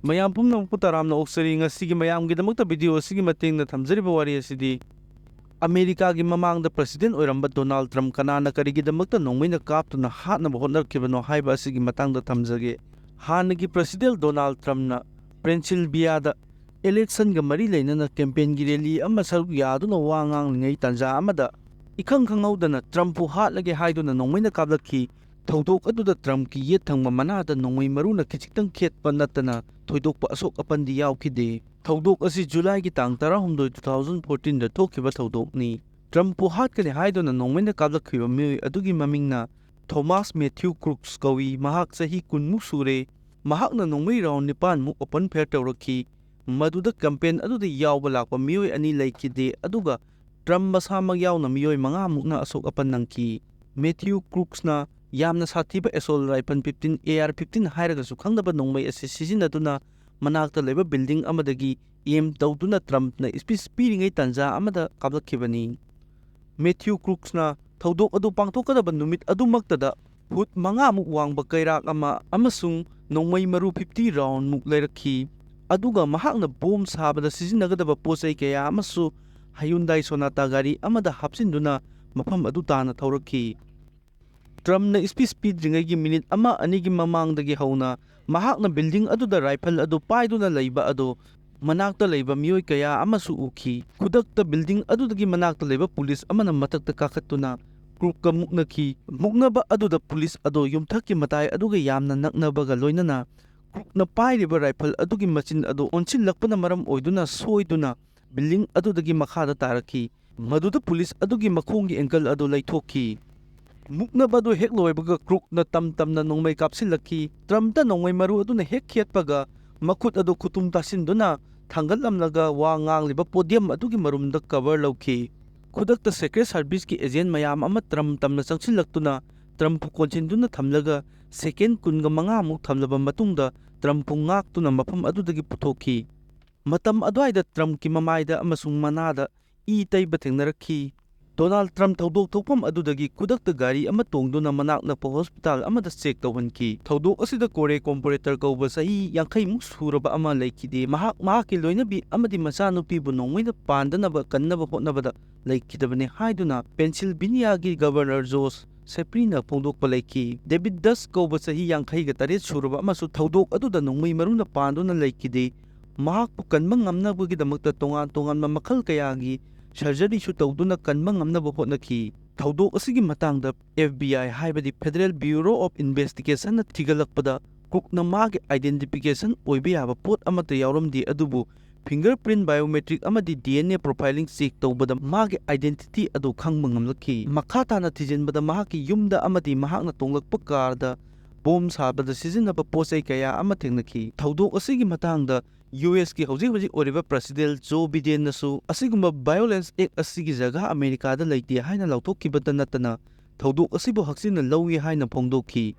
mayam pumnamukꯄꯨ taramna oksari ngasigi mayamgidamukta video asigi matengna thamjariba wari asidi Amerikagi mamangda president oiramba Donald Trump kanana karigidamakta nongmeina kaptuna hatnaba hotnakhibano haiba asigi matangda thamjage. Hanagi president Donald Trump na prensylvania election ga mari leinana campaign gi rally ama saruk yaduna wa nganglingei tanja amada ekhang khanghoudana Trump pu hatlage haiduna nongmeina kapakhi Thoudok aduda Trump ki yethang manada nongmei maruna kichitang khetpa natana Thoudok pa asok apandi yaukide. Thoudok asi July ki tang 18 2014 da thokiba Thoudok ni Trump pu hatkane haiduna nongmeina kapakhiba mi adugi mamingna Thomas Matthew Crooks kawi mahak sahi kunmuk sure mahakna nongmei round nipan muk open fair tawrakhi maduda campaign aduda yawba lakpa mioi ani laikide aduga Trump masamag yawna mioi manga mukna asok apan nangki. Matthew Crooks na yamna sathiba assault rifle 15 AR-15 hairagasu khangdaba nongmei ase sizinaduna manakta leba building amadagi aim tawduna Trump na speech piringei tanja amada kaplakhibani. Matthew Crooks na Thoudok adu pangthokadaba numit adumaktada foot manga muk wangba kairak ama amasung nongmei maru 50 round muk leirakhi aduga mahakna bomb sabada sizinagadaba posai kaya amasu Hyundai Sonata gari amada hapsinduna mafam adu tana thaurakhi. Trump na speech pidringagi minute ama anigi mamangdagi hauna mahakna building aduda rifle adu paiduna leiba adu manakta leiba mioi kaya amasu ukhi khudakta building adudagi manakta leiba police amana matakta kakatuna Crookka muknakhi muknaba aduda police adu yumthakki matai aduga yamna naknabaga loinana Crookna pairiba rifle adugi machin adu onchilakpana maram oiduna soiduna building adudagi makhada tarakhi maduda police adugi makhongi ankle adu laithokhi. Muknaba adu hek loibaga Crookna tamtamna nongmei kapsilakhi Trumpta nongmei maru aduna hek khetpaga makhut adu khutum tasinduna thangalamlaga wa ngangliba podium adugi marumda cover lawkhi. Khudakta Secret Service ki agent mayam ama Trump tamna changsilaktuna Trump konchinduna thamlaga second kunga manga muk thamlaba matungda Trump ngaktuna mafam adudagi puthokhi. Matam adwaida Trump ki mamaida amasung manada taiba thengnarakhi. Donald Trump Thoudok thokpam adudagi kudakta gari ama tongduna manakna pa hospital amada check tawhanki. Thoudok asida kore comparator kauba sahi 50 muk suraba ama laikide mahaki loinabi amadi machanupi bu nongmeina pandanaba kannaba hotnabada laikidabane haiduna Pennsylvania gi Governor Josh Seprina pongdokpa laiki. David Das kauba sahi 58 suraba amasu Thoudok aduda nongmei maruna panduna laikide mahakpu kanma ngamnabagidamagta tongan makhal kayagi surgery su tawduna kanma ngamnaba hotnakhi. Thoudok asigi matangda FBI haibadi Federal Bureau of Investigation na thigalakpada Crookna magi identification oiba yaba pot amata yawramdi adubu fingerprint biometric amadi DNA profiling check tawbada magi identity adu khangba ngamlakhi. Makhatana thijinbada mahaki yumda amadi mahakna tonglakpa karda bomb sabada sizinaba posai kaya ama thengnakhi. Thoudok asigi matangda US ki hojik oriba president Joe Biden nasu asigumba violence act asigi jaga America da laiti haina lauthokibata natana Thoudok asibu haksina lawi haina phongdokhi.